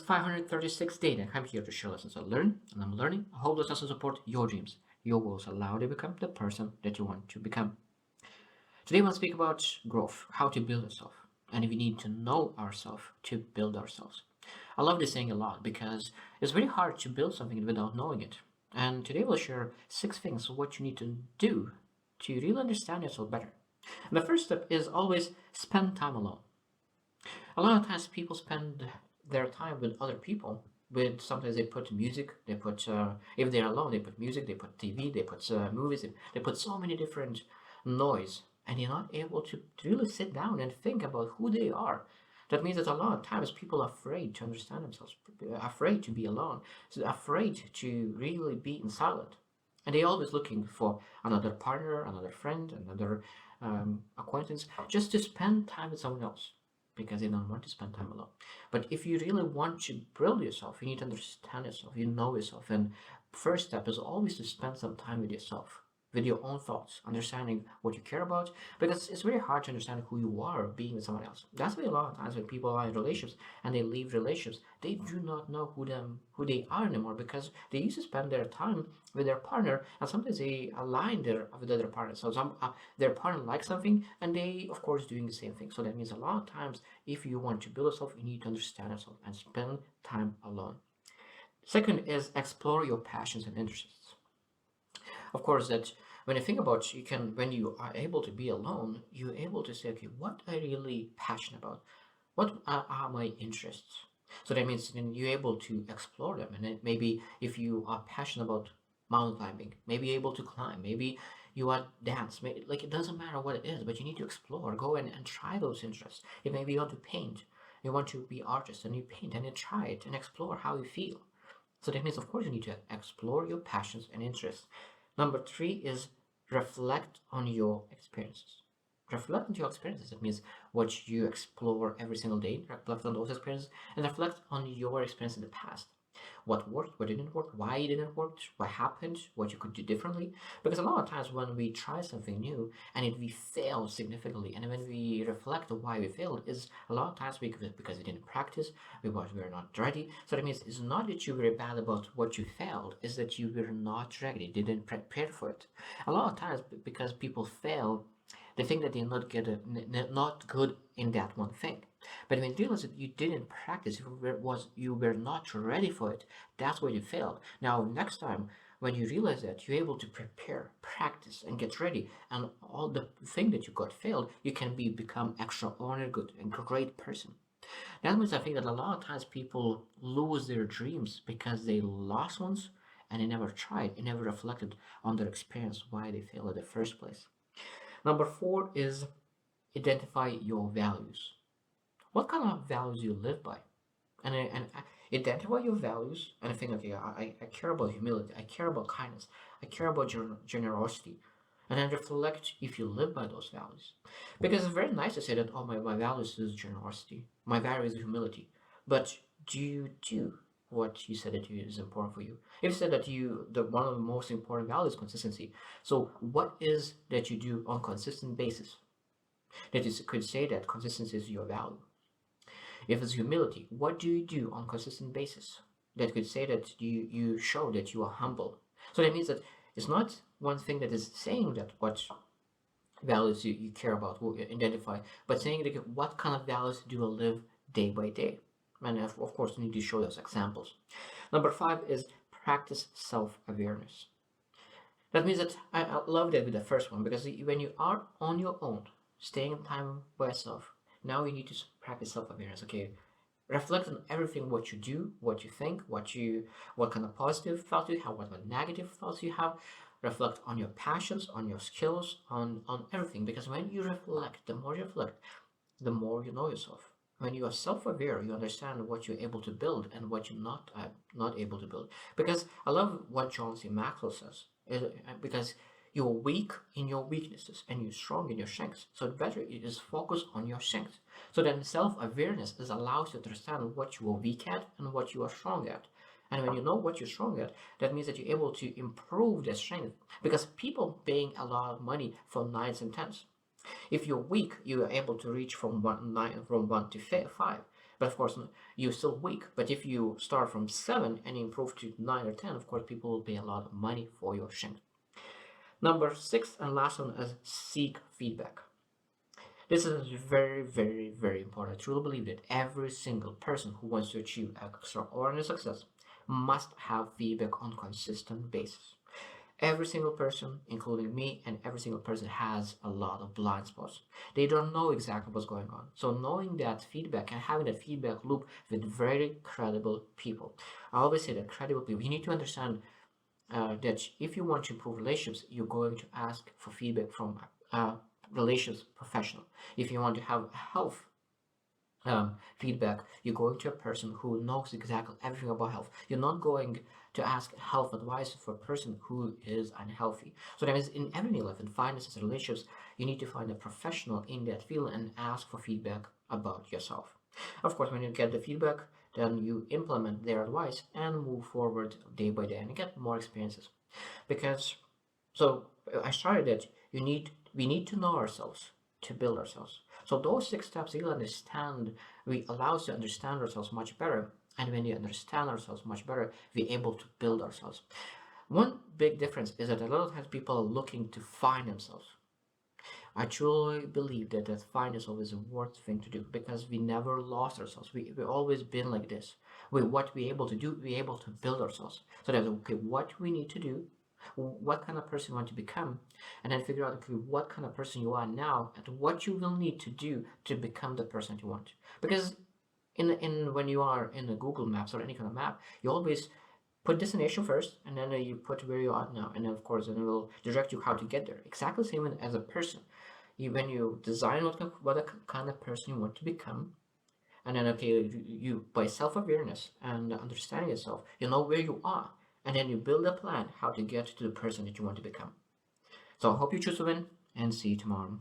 536 day, and I'm here to share lessons I learn, and I'm learning. I hope those lessons support your dreams, your goals, allow you to become the person that you want to become. Today, we'll speak about growth, how to build yourself, and we need to know ourselves to build ourselves. I love this saying a lot because it's very hard to build something without knowing it. And today, we'll share 6 things of what you need to do to really understand yourself better. And the first step is always spend time alone. A lot of times people spend their time with other people. With sometimes they put music, they put if they're alone, they put music, they put TV, they put movies, they put so many different noise, and you're not able to really sit down and think about who they are. That means that a lot of times people are afraid to understand themselves, afraid to be alone, so afraid to really be in silence. And they're always looking for another partner, another friend, another acquaintance, just to spend time with someone else because they don't want to spend time alone. But if you really want to build yourself, you need to understand yourself, you know yourself. And first step is always to spend some time with yourself, with your own thoughts, understanding what you care about, because it's very hard to understand who you are being with someone else. That's why a lot of times when people are in relationships and they leave relationships, they do not know who they are anymore because they used to spend their time with their partner, and sometimes they align with other partners. So their partner likes something, and they of course doing the same thing. So that means a lot of times, if you want to build yourself, you need to understand yourself and spend time alone. Second is explore your passions and interests. Of course, that when you think about, you can, when you are able to be alone, you're able to say, okay, what are you really passionate about? What are my interests? So that means then you're able to explore them. And then maybe if you are passionate about mountain climbing, maybe you're able to climb, maybe you are dance, maybe, like it doesn't matter what it is, but you need to explore, go and try those interests. If maybe you want to paint, you want to be artist and you paint and you try it and explore how you feel. So that means, of course, you need to explore your passions and interests. Number three is reflect on your experiences. Reflect on your experiences. That means what you explore every single day. Reflect on those experiences and reflect on your experience in the past. What worked, what didn't work, why it didn't work, what happened, what you could do differently. Because a lot of times when we try something new and we fail significantly, and when we reflect on why we failed, is a lot of times because we didn't practice, because we were not ready. So that means it's not that you were bad about what you failed, it's that you were not ready, didn't prepare for it. A lot of times because people fail, they think that they're not good in that one thing. But when you realize that you didn't practice, you were not ready for it, that's where you failed. Now next time when you realize that you're able to prepare, practice, and get ready, and all the thing that you got failed, you can become extraordinary good and great person. That means I think that a lot of times people lose their dreams because they lost ones and they never tried, they never reflected on their experience why they failed in the first place. Number four is identify your values. What kind of values you live by? And identify your values and think, okay, I care about humility, I care about kindness, I care about generosity. And then reflect if you live by those values. Because it's very nice to say that, oh, my values is generosity, my value is humility. But do you do what you said that is important for you? If you said that the one of the most important values is consistency, so what is that you do on consistent basis? That is, could say that consistency is your value. If it's humility, what do you do on consistent basis? That could say that you show that you are humble. So that means that it's not one thing that is saying that what values you care about, will identify, but saying that what kind of values do you live day by day? And of course, you need to show those examples. Number five is practice self-awareness. That means that I love that with the first one because when you are on your own, staying in time by yourself, now you need to practice self-awareness. Okay, reflect on everything what you do, what you think, what kind of positive thoughts you have, what kind of negative thoughts you have. Reflect on your passions, on your skills, on everything. Because when you reflect, the more you reflect, the more you know yourself. When you are self-aware, you understand what you're able to build and what you're not able to build. Because I love what John C. Maxwell says. Because you're weak in your weaknesses and you're strong in your strengths. So the better it is focus on your strengths. So then self-awareness is allows you to understand what you are weak at and what you are strong at. And when you know what you're strong at, that means that you're able to improve the strength. Because people paying a lot of money for nines and tens. If you're weak, you are able to reach from 1 to 5. But of course, you're still weak. But if you start from 7 and improve to 9 or 10, of course, people will pay a lot of money for your strength. Number 6 and last one is seek feedback. This is very, very, very important. I truly believe that every single person who wants to achieve extraordinary success must have feedback on a consistent basis. Every single person, including me, and every single person has a lot of blind spots. They don't know exactly what's going on. So knowing that feedback and having that feedback loop with very credible people. I always say that credible people, you need to understand that if you want to improve relationships, you're going to ask for feedback from a relations professional. If you want to have health feedback, you're going to a person who knows exactly everything about health. You're not going to ask health advice for a person who is unhealthy. So that means in everyday life, in finances and relationships, you need to find a professional in that field and ask for feedback about yourself. Of course, when you get the feedback, then you implement their advice and move forward day by day and get more experiences. Because so I started that we need to know ourselves to build ourselves. So those 6 steps you'll understand, we allow us to understand ourselves much better. And when we understand ourselves much better, we're able to build ourselves. One big difference is that a lot of times people are looking to find themselves. I truly believe that find is always a worth thing to do because we never lost ourselves. We always been like this. What we able to do, we able to build ourselves. So that's okay, what we need to do, what kind of person you want to become, and then figure out okay, what kind of person you are now and what you will need to do to become the person you want. Because in when you are in the Google Maps or any kind of map, you always put destination first and then you put where you are now, and then of course then it will direct you how to get there. Exactly the same as a person. When you design what kind of person you want to become, and then okay, you by self-awareness and understanding yourself, you know where you are, and then you build a plan how to get to the person that you want to become. So I hope you choose to win, and see you tomorrow.